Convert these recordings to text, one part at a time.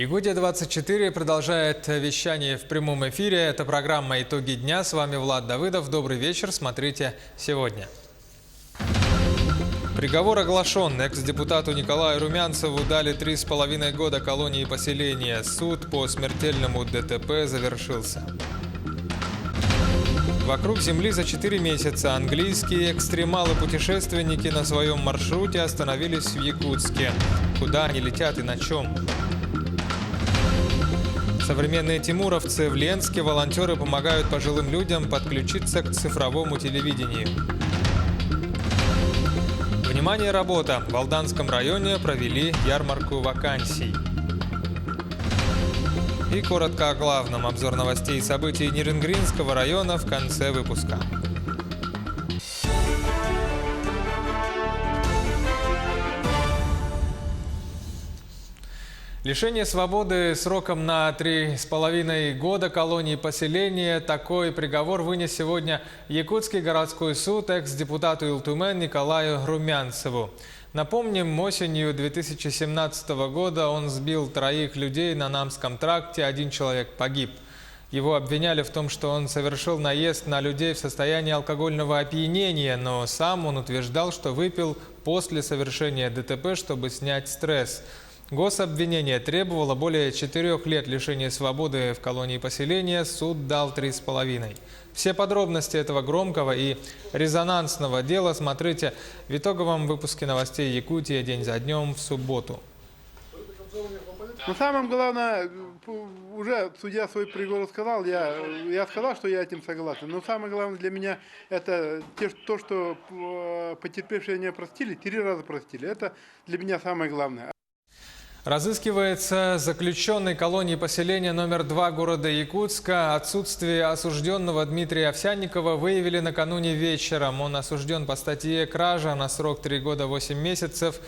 Якутия-24 продолжает вещание в прямом эфире. Это программа «Итоги дня». С вами Влад Давыдов. Добрый вечер. Смотрите сегодня. Приговор оглашен. Экс-депутату Николаю Румянцеву дали 3,5 года колонии поселения. Суд по смертельному ДТП завершился. Вокруг Земли за 4 месяца английские экстремалы-путешественники на своем маршруте остановились в Якутске. Куда они летят и на чем? Современные тимуровцы в Ленске. Волонтеры помогают пожилым людям подключиться к цифровому телевидению. Внимание, работа! В Алданском районе провели ярмарку вакансий. И коротко о главном. Обзор новостей и событий Ниренгринского района в конце выпуска. Лишение свободы сроком на 3,5 года колонии поселения. Такой приговор вынес сегодня Якутский городской суд экс-депутату Илтумен Николаю Румянцеву. Напомним, осенью 2017 года он сбил 3 людей на Намском тракте, 1 человек погиб. Его обвиняли в том, что он совершил наезд на людей в состоянии алкогольного опьянения, но сам он утверждал, что выпил после совершения ДТП, чтобы снять стресс. Гособвинение требовало более 4 лет лишения свободы в колонии поселения, суд дал 3,5. Все подробности этого громкого и резонансного дела смотрите в итоговом выпуске новостей Якутии день за днем в субботу. Но самое главное, уже судья свой приговор сказал, я сказал, что я этим согласен. Но самое главное для меня это то, что потерпевшие не простили, 3 раза простили. Это для меня самое главное. Разыскивается заключенный колонии поселения номер 2 города Якутска. Отсутствие осужденного Дмитрия Овсянникова выявили накануне вечером. Он осужден по статье «Кража» на срок 3 года 8 месяцев.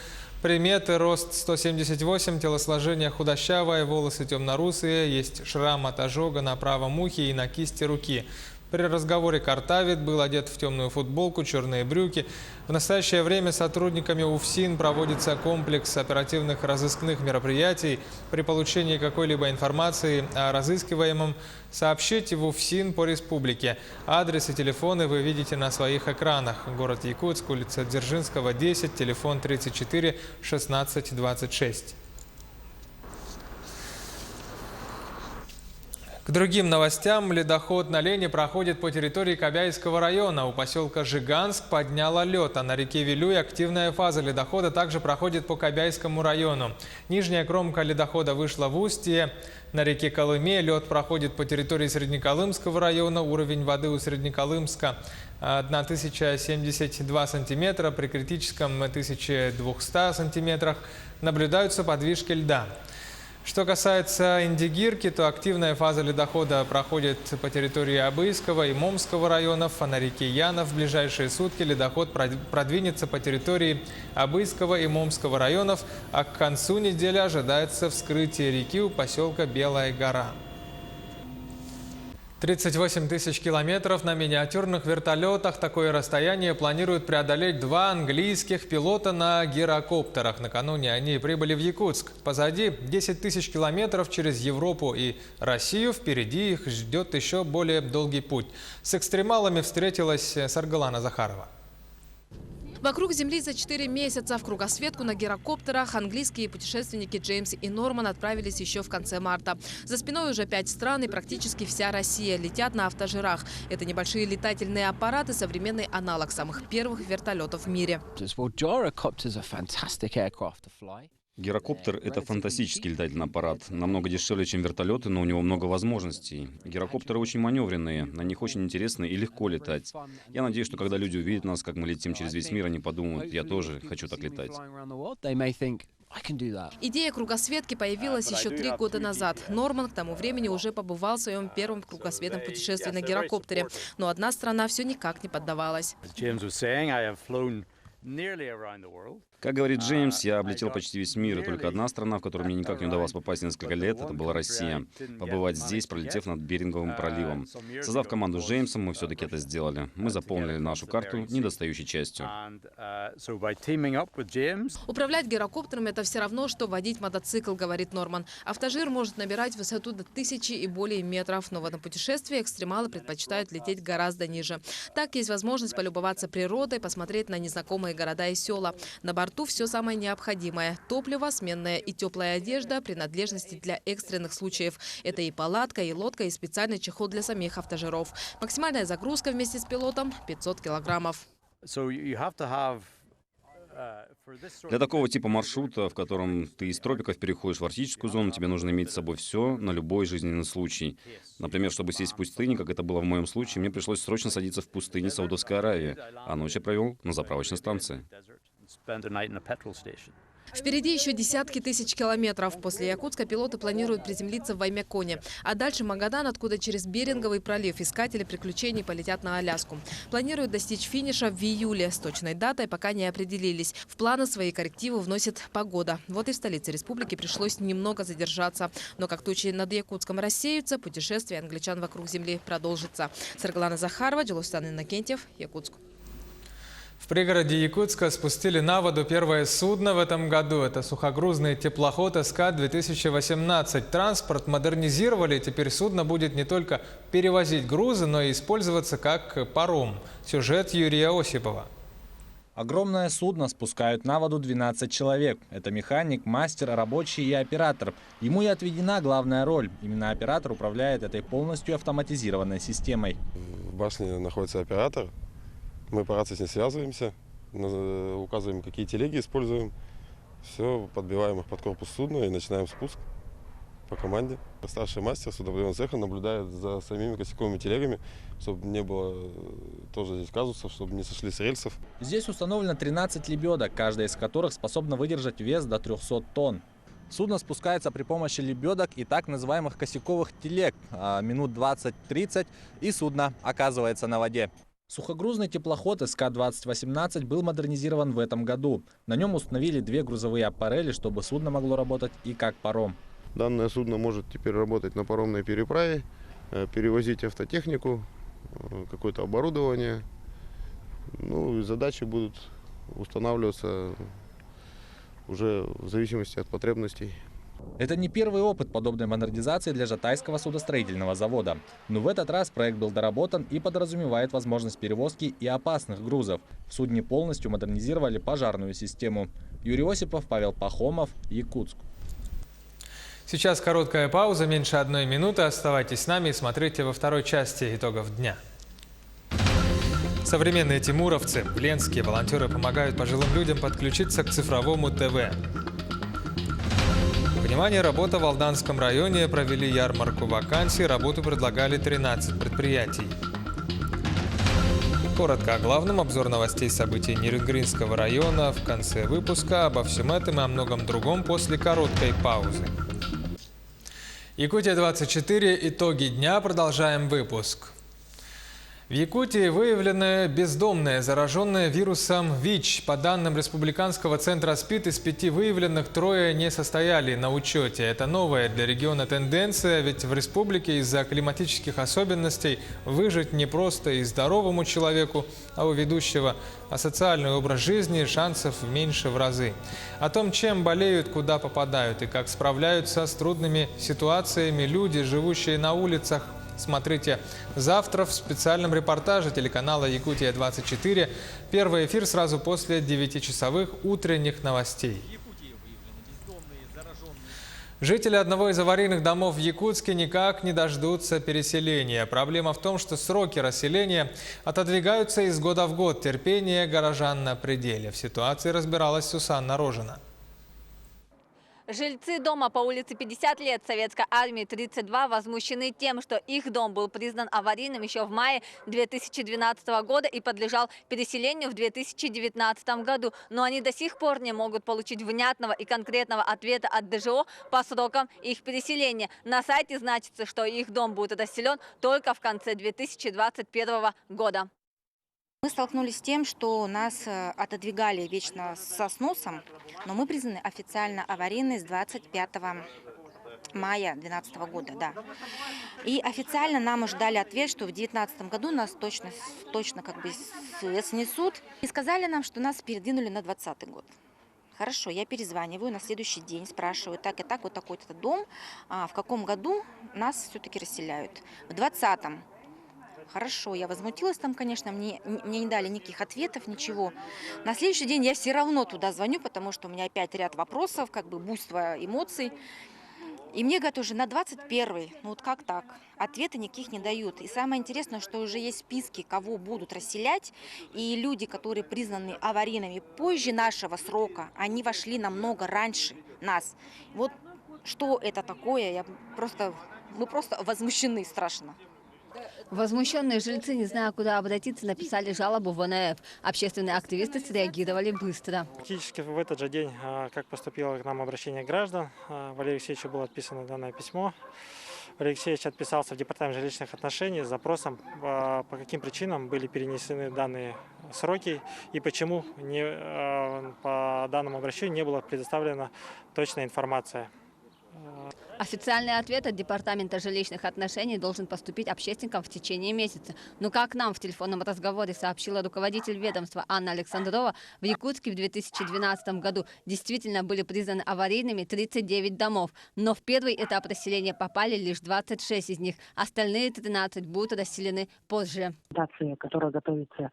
Приметы: рост 178, телосложение худощавое, волосы темно-русые, есть шрам от ожога на правом ухе и на кисти руки. При разговоре картавит, был одет в темную футболку, черные брюки. В настоящее время сотрудниками УФСИН проводится комплекс оперативных разыскных мероприятий. При получении какой-либо информации о разыскиваемом сообщите в УФСИН по республике. Адрес и телефоны вы видите на своих экранах. Город Якутск, улица Дзержинского, 10, телефон 34 16 26. К другим новостям. Ледоход на Лене проходит по территории Кобяйского района. У поселка Жиганск подняло лед, а на реке Вилюй активная фаза ледохода также проходит по Кобяйскому району. Нижняя кромка ледохода вышла в устье. На реке Колыме лед проходит по территории Среднеколымского района. Уровень воды у Среднеколымска 1072 сантиметра, при критическом 1200 сантиметрах. Наблюдаются подвижки льда. Что касается Индигирки, то активная фаза ледохода проходит по территории Абыйского и Момского районов, а на реке Янов в ближайшие сутки ледоход продвинется по территории Абыйского и Момского районов, а к концу недели ожидается вскрытие реки у поселка Белая гора. 38 тысяч километров на миниатюрных вертолетах. Такое расстояние планируют преодолеть 2 английских пилота на гирокоптерах. Накануне они прибыли в Якутск. Позади 10 тысяч километров через Европу и Россию. Впереди их ждет еще более долгий путь. С экстремалами встретилась Саргалана Захарова. Вокруг Земли за 4 месяца в кругосветку на гирокоптерах английские путешественники Джеймс и Норман отправились еще в конце марта. За спиной уже 5 стран и практически вся Россия летят на автожирах. Это небольшие летательные аппараты, современный аналог самых первых вертолетов в мире. Гирокоптер – это фантастический летательный аппарат. Намного дешевле, чем вертолеты, но у него много возможностей. Гирокоптеры очень маневренные, на них очень интересно и легко летать. Я надеюсь, что когда люди увидят нас, как мы летим через весь мир, они подумают: я тоже хочу так летать. Идея кругосветки появилась еще 3 года назад. Норман к тому времени уже побывал в своем первом кругосветном путешествии на гирокоптере. Но одна страна все никак не поддавалась. Как говорит Джеймс, я облетел почти весь мир, и только одна страна, в которую мне никак не удавалось попасть несколько лет, это была Россия. Побывать здесь, пролетев над Беринговым проливом. Создав команду с Джеймсом, мы все-таки это сделали. Мы заполнили нашу карту недостающей частью. Управлять гирокоптером – это все равно, что водить мотоцикл, говорит Норман. Автожир может набирать высоту до 1000 и более метров, но в этом путешествии экстремалы предпочитают лететь гораздо ниже. Так есть возможность полюбоваться природой, посмотреть на незнакомые города и села. На борту все самое необходимое – топливо, сменная и теплая одежда, принадлежности для экстренных случаев. Это и палатка, и лодка, и специальный чехол для самих автожиров. Максимальная загрузка вместе с пилотом – 500 килограммов. Для такого типа маршрута, в котором ты из тропиков переходишь в арктическую зону, тебе нужно иметь с собой все на любой жизненный случай. Например, чтобы сесть в пустыне, как это было в моем случае, мне пришлось срочно садиться в пустыне Саудовской Аравии, а ночь я провел на заправочной станции. Впереди еще десятки тысяч километров. После Якутска пилоты планируют приземлиться в Ваймяконе. А дальше Магадан, откуда через Беринговый пролив искатели приключений полетят на Аляску. Планируют достичь финиша в июле. С точной датой пока не определились. В планы свои коррективы вносит погода. Вот и в столице республики пришлось немного задержаться. Но как тучи над Якутском рассеются, путешествие англичан вокруг Земли продолжится. Саргалана Захарова, Джилустан Иннокентьев, Якутск. В пригороде Якутска спустили на воду первое судно в этом году. Это сухогрузный теплоход СК-2018. Транспорт модернизировали. Теперь судно будет не только перевозить грузы, но и использоваться как паром. Сюжет Юрия Осипова. Огромное судно спускают на воду 12 человек. Это механик, мастер, рабочий и оператор. Ему и отведена главная роль. Именно оператор управляет этой полностью автоматизированной системой. В башне находится оператор. Мы по рации с ней связываемся, указываем, какие телеги используем. Все, подбиваем их под корпус судна и начинаем спуск по команде. Старший мастер судоплавного цеха наблюдает за самими косяковыми телегами, чтобы не было тоже здесь казусов, чтобы не сошли с рельсов. Здесь установлено 13 лебедок, каждая из которых способна выдержать вес до 300 тонн. Судно спускается при помощи лебедок и так называемых косяковых телег. Минут 20-30 и судно оказывается на воде. Сухогрузный теплоход СК-2018 был модернизирован в этом году. На нем установили 2 грузовые аппарели, чтобы судно могло работать и как паром. Данное судно может теперь работать на паромной переправе, перевозить автотехнику, какое-то оборудование. Ну, и задачи будут устанавливаться уже в зависимости от потребностей. Это не первый опыт подобной модернизации для Жатайского судостроительного завода. Но в этот раз проект был доработан и подразумевает возможность перевозки и опасных грузов. В судне полностью модернизировали пожарную систему. Юрий Осипов, Павел Пахомов, Якутск. Сейчас короткая пауза, меньше 1 минуты. Оставайтесь с нами и смотрите во второй части итогов дня. Современные тимуровцы в Ленске. Волонтеры помогают пожилым людям подключиться к цифровому ТВ. Внимание, работа в Алданском районе. Провели ярмарку вакансий. Работу предлагали 13 предприятий. Коротко о главном. Обзор новостей событий Нерюнгринского района в конце выпуска. Обо всем этом и о многом другом после короткой паузы. Якутия-24. Итоги дня. Продолжаем выпуск. В Якутии выявлены бездомные, зараженные вирусом ВИЧ. По данным Республиканского центра СПИД, из 5 выявленных 3 не состояли на учете. Это новая для региона тенденция, ведь в республике из-за климатических особенностей выжить не просто и здоровому человеку, а у ведущего асоциальный образ жизни шансов меньше в разы. О том, чем болеют, куда попадают и как справляются с трудными ситуациями люди, живущие на улицах, смотрите завтра в специальном репортаже телеканала «Якутия-24». Первый эфир сразу после 9-часовых утренних новостей. Жители одного из аварийных домов в Якутске никак не дождутся переселения. Проблема в том, что сроки расселения отодвигаются из года в год. Терпение горожан на пределе. В ситуации разбиралась Сусанна Рожина. Жильцы дома по улице 50 лет Советской армии 32 возмущены тем, что их дом был признан аварийным еще в мае 2012 года и подлежал переселению в 2019 году. Но они до сих пор не могут получить внятного и конкретного ответа от ДЖО по срокам их переселения. На сайте значится, что их дом будет расселен только в конце 2021 года. Мы столкнулись с тем, что нас отодвигали вечно со сносом, но мы признаны официально аварийной с 25 мая 2012 года. Да. И официально нам уже дали ответ, что в 2019 году нас точно как бы снесут. И сказали нам, что нас передвинули на 2020 год. Хорошо, я перезваниваю на следующий день, спрашиваю, так и так, вот такой-то дом, в каком году нас все-таки расселяют? В 2020-м. Хорошо, я возмутилась там, конечно, мне не дали никаких ответов, ничего. На следующий день я все равно туда звоню, потому что у меня опять ряд вопросов, как бы буйство эмоций. И мне говорят уже на 21-й, ну вот как так? Ответы никаких не дают. И самое интересное, что уже есть списки, кого будут расселять. И люди, которые признаны аварийными позже нашего срока, они вошли намного раньше нас. Вот что это такое? Мы просто возмущены страшно. Возмущенные жильцы, не зная, куда обратиться, написали жалобу в ОНФ. Общественные активисты среагировали быстро. Практически в этот же день, как поступило к нам обращение граждан, Валерию Алексеевичу было отписано данное письмо. Валерий Алексеевич отписался в Департамент жилищных отношений с запросом, по каким причинам были перенесены данные сроки и почему по данному обращению не была предоставлена точная информация. Официальный ответ от Департамента жилищных отношений должен поступить общественникам в течение месяца. Но как нам в телефонном разговоре сообщила руководитель ведомства Анна Александрова, в Якутске в 2012 году действительно были признаны аварийными 39 домов. Но в первый этап расселения попали лишь 26 из них. Остальные 13 будут расселены позже. Документация, которая готовится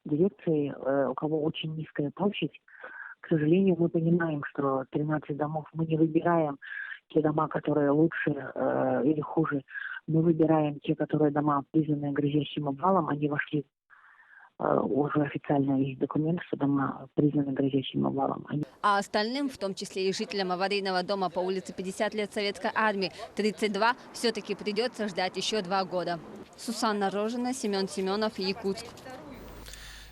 дирекцией, у кого очень низкая площадь, к сожалению, мы понимаем, что 13 домов мы не выбираем те дома, которые лучше или хуже. Мы выбираем те, которые дома, признанные грозящим обвалом, они вошли уже официально есть документ, что дома признаны грозящим обвалом. А остальным, в том числе и жителям аварийного дома по улице 50 лет Советской Армии, 32, все-таки придется ждать еще 2 года. Сусанна Рожина, Семен Семенов, Якутск.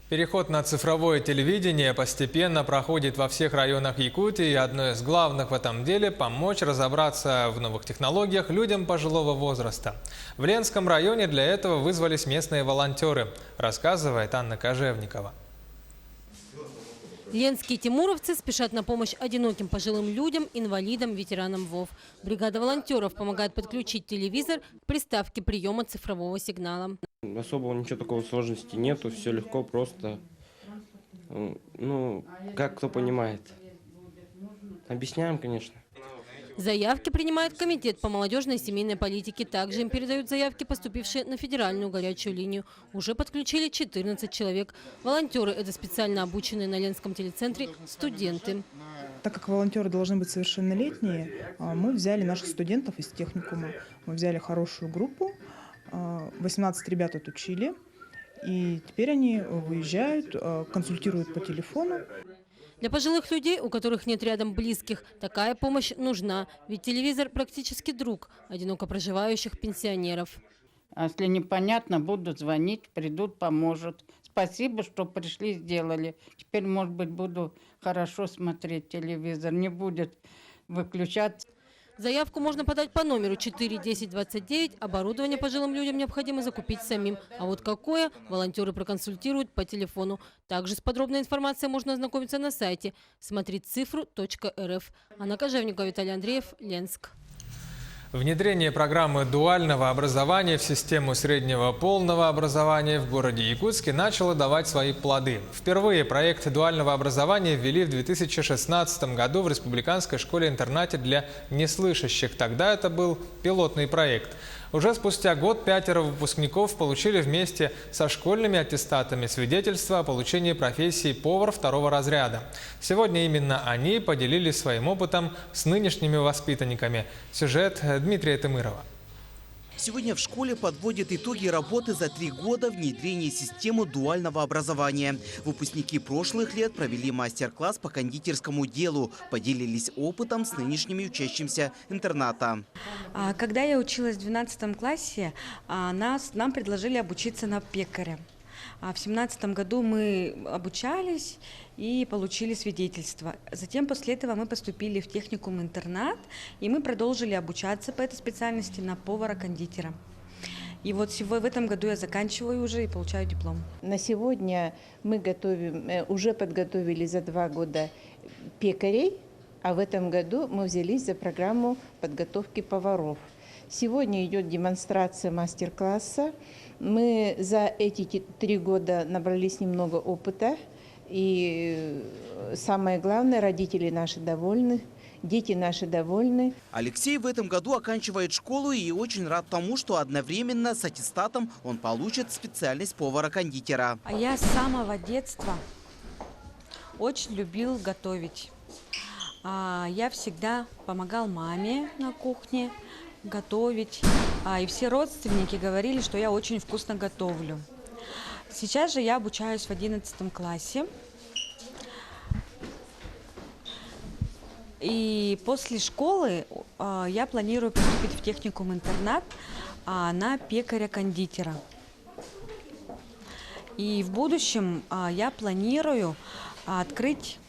Переход на цифровое телевидение постепенно проходит во всех районах Якутии. И одно из главных в этом деле – помочь разобраться в новых технологиях людям пожилого возраста. В Ленском районе для этого вызвались местные волонтеры, рассказывает Анна Кожевникова. Ленские тимуровцы спешат на помощь одиноким пожилым людям, инвалидам, ветеранам ВОВ. Бригада волонтеров помогает подключить телевизор к приставке приема цифрового сигнала. Особого ничего такого сложности нету, все легко, просто, как кто понимает. Объясняем, конечно. Заявки принимает Комитет по молодежной и семейной политике. Также им передают заявки, поступившие на федеральную горячую линию. Уже подключили 14 человек. Волонтеры – это специально обученные на Ленском телецентре студенты. Так как волонтеры должны быть совершеннолетние, мы взяли наших студентов из техникума. Мы взяли хорошую группу, 18 ребят отучили. И теперь они выезжают, консультируют по телефону. Для пожилых людей, у которых нет рядом близких, такая помощь нужна. Ведь телевизор практически друг одиноко проживающих пенсионеров. Если непонятно, будут звонить, придут, поможет. Спасибо, что пришли, сделали. Теперь, может быть, буду хорошо смотреть телевизор, не будет выключаться. Заявку можно подать по номеру 41029. Оборудование пожилым людям необходимо закупить самим. А вот какое, волонтеры проконсультируют по телефону. Также с подробной информацией можно ознакомиться на сайте смотрицифру.рф. Анна Кожевникова, Виталий Андреев, Ленск. Внедрение программы дуального образования в систему среднего полного образования в городе Якутске начало давать свои плоды. Впервые проект дуального образования ввели в 2016 году в республиканской школе-интернате для неслышащих. Тогда это был пилотный проект. Уже спустя год 5 выпускников получили вместе со школьными аттестатами свидетельство о получении профессии повар 2-го разряда. Сегодня именно они поделились своим опытом с нынешними воспитанниками. Сюжет Дмитрия Тымырова. Сегодня в школе подводят итоги работы за 3 года внедрения системы дуального образования. Выпускники прошлых лет провели мастер-класс по кондитерскому делу, поделились опытом с нынешними учащимся интерната. Когда я училась в 12 классе, нам предложили обучиться на пекаря. В 2017 году мы обучались и получили свидетельство. Затем после этого мы поступили в техникум-интернат, и мы продолжили обучаться по этой специальности на повара-кондитера. И вот в этом году я заканчиваю уже и получаю диплом. На сегодня мы уже подготовили за 2 года пекарей, а в этом году мы взялись за программу подготовки поваров. Сегодня идет демонстрация мастер-класса. Мы за эти 3 года набрались немного опыта. И самое главное, родители наши довольны, дети наши довольны. Алексей в этом году оканчивает школу и очень рад тому, что одновременно с аттестатом он получит специальность повара-кондитера. А я с самого детства очень любил готовить. Я всегда помогал маме на кухне готовить. И все родственники говорили, что я очень вкусно готовлю. Сейчас же я обучаюсь в 11 классе. И после школы я планирую поступить в техникум-интернат на пекаря-кондитера. И в будущем я планирую открыть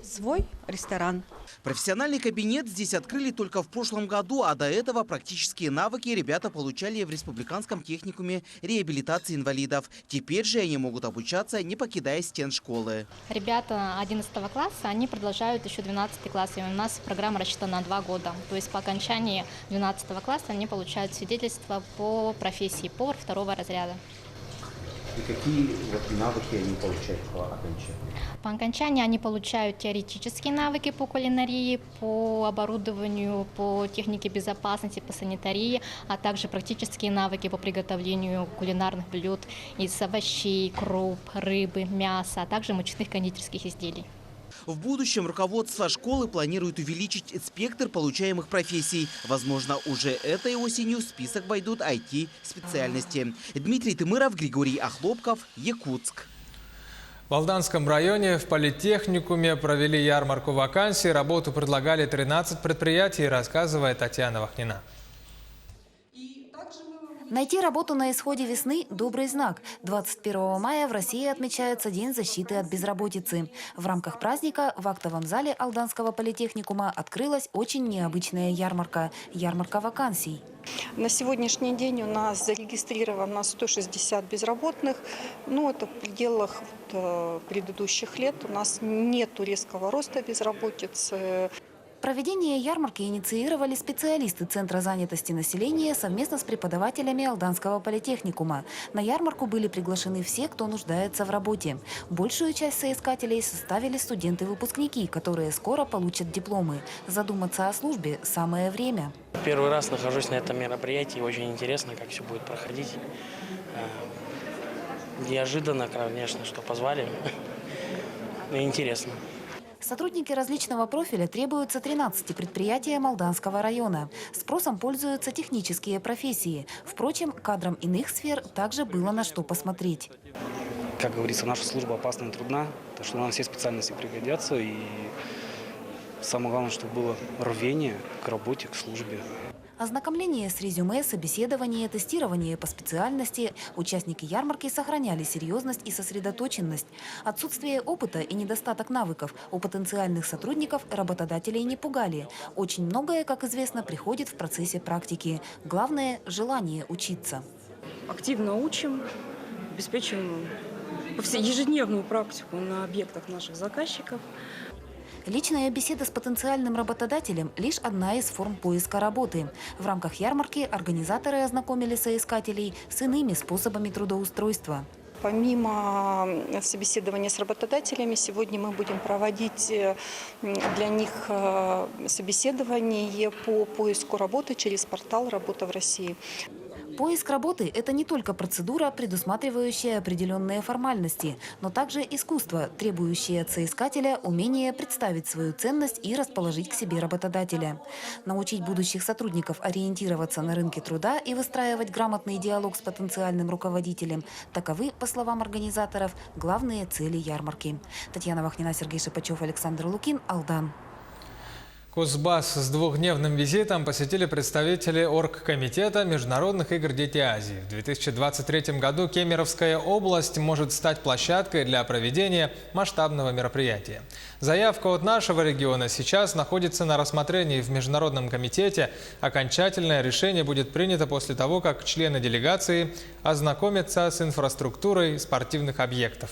свой ресторан. Профессиональный кабинет здесь открыли только в прошлом году, а до этого практические навыки ребята получали в Республиканском техникуме реабилитации инвалидов. Теперь же они могут обучаться, не покидая стен школы. Ребята 11 класса, они продолжают еще 12 класс. И у нас программа рассчитана на 2 года. То есть по окончании 12 класса они получают свидетельство по профессии повар 2-го разряда. И какие навыки они получают по окончании? По окончании они получают теоретические навыки по кулинарии, по оборудованию, по технике безопасности, по санитарии, а также практические навыки по приготовлению кулинарных блюд из овощей, круп, рыбы, мяса, а также мучных кондитерских изделий. В будущем руководство школы планирует увеличить спектр получаемых профессий. Возможно, уже этой осенью в список войдут IT-специальности. Дмитрий Тымыров, Григорий Охлопков, Якутск. В Алданском районе в политехникуме провели ярмарку вакансий. Работу предлагали 13 предприятий, рассказывает Татьяна Вахнина. Найти работу на исходе весны – добрый знак. 21 мая в России отмечается День защиты от безработицы. В рамках праздника в актовом зале Алданского политехникума открылась очень необычная ярмарка – ярмарка вакансий. На сегодняшний день у нас зарегистрировано 160 безработных. Это в пределах предыдущих лет. У нас нет резкого роста безработицы. Проведение ярмарки инициировали специалисты Центра занятости населения совместно с преподавателями Алданского политехникума. На ярмарку были приглашены все, кто нуждается в работе. Большую часть соискателей составили студенты-выпускники, которые скоро получат дипломы. Задуматься о службе – самое время. Первый раз нахожусь на этом мероприятии. Очень интересно, как все будет проходить. Неожиданно, конечно, что позвали. Интересно. Сотрудники различного профиля требуются 13 предприятиям Алданского района. Спросом пользуются технические профессии. Впрочем, кадрам иных сфер также было на что посмотреть. Как говорится, наша служба опасна и трудна, так что нам все специальности пригодятся. И самое главное, чтобы было рвение к работе, к службе. Ознакомление с резюме, собеседование, тестирование по специальности. Участники ярмарки сохраняли серьезность и сосредоточенность. Отсутствие опыта и недостаток навыков у потенциальных сотрудников работодателей не пугали. Очень многое, как известно, приходит в процессе практики. Главное – желание учиться. Активно учим, обеспечиваем ежедневную практику на объектах наших заказчиков. Личная беседа с потенциальным работодателем – лишь одна из форм поиска работы. В рамках ярмарки организаторы ознакомили соискателей с иными способами трудоустройства. Помимо собеседования с работодателями, сегодня мы будем проводить для них собеседование по поиску работы через портал «Работа в России». Поиск работы – это не только процедура, предусматривающая определенные формальности, но также искусство, требующее от соискателя умения представить свою ценность и расположить к себе работодателя. Научить будущих сотрудников ориентироваться на рынке труда и выстраивать грамотный диалог с потенциальным руководителем – таковы, по словам организаторов, главные цели ярмарки. Татьяна Вахнина, Сергей Шипачев, Александр Лукин, Алдан. Кузбасс с двухдневным визитом посетили представители оргкомитета Международных игр «Дети Азии». В 2023 году Кемеровская область может стать площадкой для проведения масштабного мероприятия. Заявка от нашего региона сейчас находится на рассмотрении в Международном комитете. Окончательное решение будет принято после того, как члены делегации ознакомятся с инфраструктурой спортивных объектов.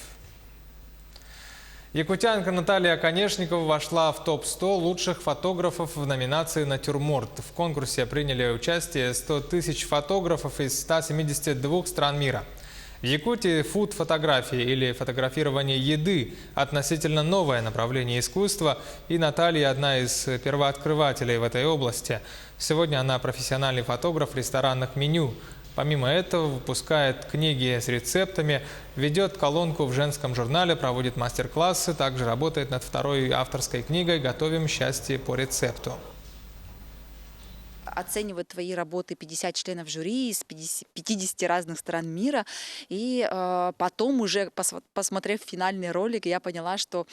Якутянка Наталья Конешникова вошла в топ-100 лучших фотографов в номинации «Натюрморт». В конкурсе приняли участие 100 тысяч фотографов из 172 стран мира. В Якутии фуд-фотографии или фотографирование еды – относительно новое направление искусства, и Наталья – одна из первооткрывателей в этой области. Сегодня она профессиональный фотограф ресторанных меню. Помимо этого, выпускает книги с рецептами, ведет колонку в женском журнале, проводит мастер-классы, также работает над второй авторской книгой «Готовим счастье по рецепту». Оценивают твои работы 50 членов жюри из 50 разных стран мира. И потом уже, посмотрев финальный ролик, я поняла, что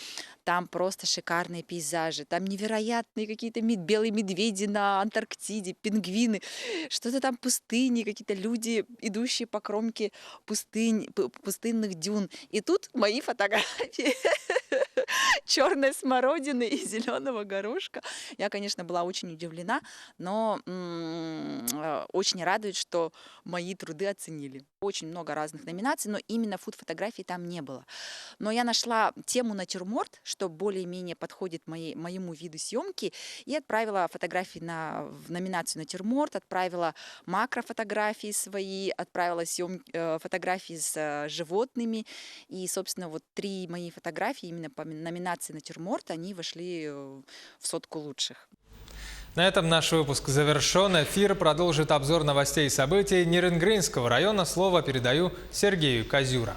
там просто шикарные пейзажи. Там невероятные какие-то белые медведи на Антарктиде, пингвины, что-то там пустыни, какие-то люди, идущие по кромке пустынных дюн. И тут мои фотографии черной смородины и зеленого горошка. Я, конечно, была очень удивлена, но очень радует, что мои труды оценили. Очень много разных номинаций, но именно фуд-фотографий там не было. Но я нашла тему натюрморт, что более-менее подходит моему виду съемки, и отправила фотографии в номинацию натюрморт, отправила макрофотографии свои, отправила фотографии с животными. И, собственно, вот 3 мои фотографии именно по номинации натюрморт, они вошли в 100 лучших. На этом наш выпуск завершен. Эфир продолжит обзор новостей и событий Ниренгринского района. Слово передаю Сергею Козюра.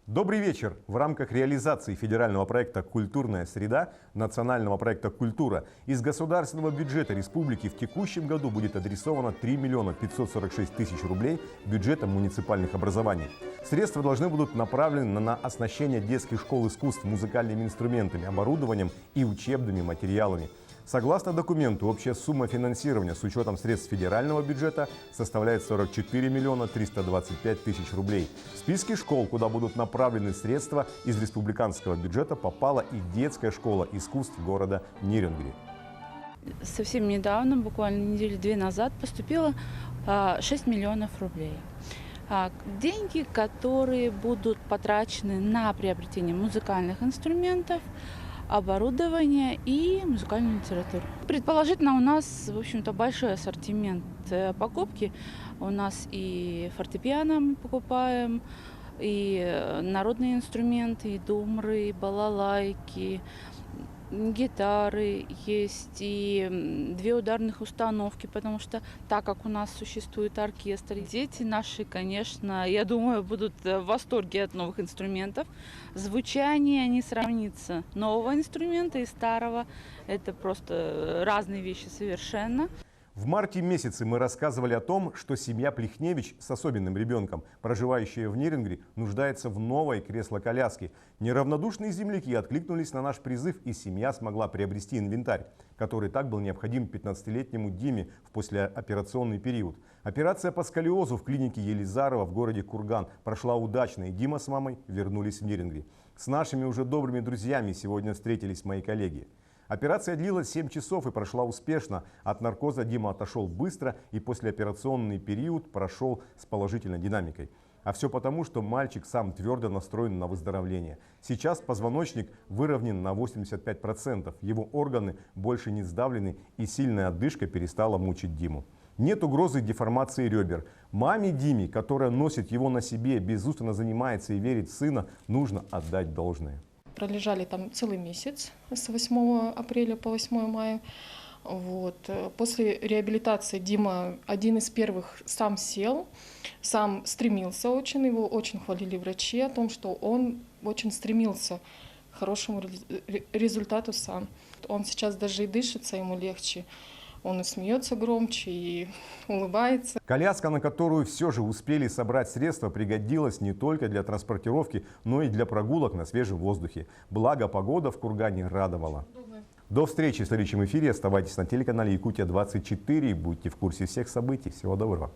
Добрый вечер. В рамках реализации федерального проекта «Культурная среда» национального проекта «Культура» из государственного бюджета республики в текущем году будет адресовано 3 546 000 рублей бюджетом муниципальных образований. Средства должны будут направлены на оснащение детских школ искусств музыкальными инструментами, оборудованием и учебными материалами. Согласно документу, общая сумма финансирования с учетом средств федерального бюджета составляет 44 325 000 рублей. В списке школ, куда будут направлены средства из республиканского бюджета, попала и детская школа искусств города Ниренгри. Совсем недавно, буквально недели 2 назад, поступило 6 миллионов рублей. Деньги, которые будут потрачены на приобретение музыкальных инструментов, оборудование и музыкальную литературу. Предположительно, у нас, в общем-то, большой ассортимент покупки. У нас и фортепиано мы покупаем, и народные инструменты, и думры, и балалайки, гитары есть, и 2 ударных установки, потому что так как у нас существует оркестр, дети наши, конечно, я думаю, будут в восторге от новых инструментов. Звучание не сравнится нового инструмента и старого. Это просто разные вещи совершенно. В марте месяце мы рассказывали о том, что семья Плихневич с особенным ребенком, проживающая в Ниренгри, нуждается в новой кресло-коляске. Неравнодушные земляки откликнулись на наш призыв, и семья смогла приобрести инвентарь, который так был необходим 15-летнему Диме в послеоперационный период. Операция по сколиозу в клинике Елизарова в городе Курган прошла удачно, и Дима с мамой вернулись в Ниренгри. С нашими уже добрыми друзьями сегодня встретились мои коллеги. Операция длилась 7 часов и прошла успешно. От наркоза Дима отошел быстро, и послеоперационный период прошел с положительной динамикой. А все потому, что мальчик сам твердо настроен на выздоровление. Сейчас позвоночник выровнен на 85%, его органы больше не сдавлены, и сильная одышка перестала мучить Диму. Нет угрозы деформации ребер. Маме Диме, которая носит его на себе, безустанно занимается и верит в сына, нужно отдать должное. Пролежали там целый месяц с 8 апреля по 8 мая. Вот. После реабилитации Дима один из первых сам сел, сам стремился очень, его очень хвалили врачи о том, что он очень стремился к хорошему результату сам. Он сейчас даже и дышится, ему легче. Он и смеется громче, и улыбается. Коляска, на которую все же успели собрать средства, пригодилась не только для транспортировки, но и для прогулок на свежем воздухе. Благо, погода в Кургане радовала. До встречи в следующем эфире. Оставайтесь на телеканале Якутия-24. Будьте в курсе всех событий. Всего доброго.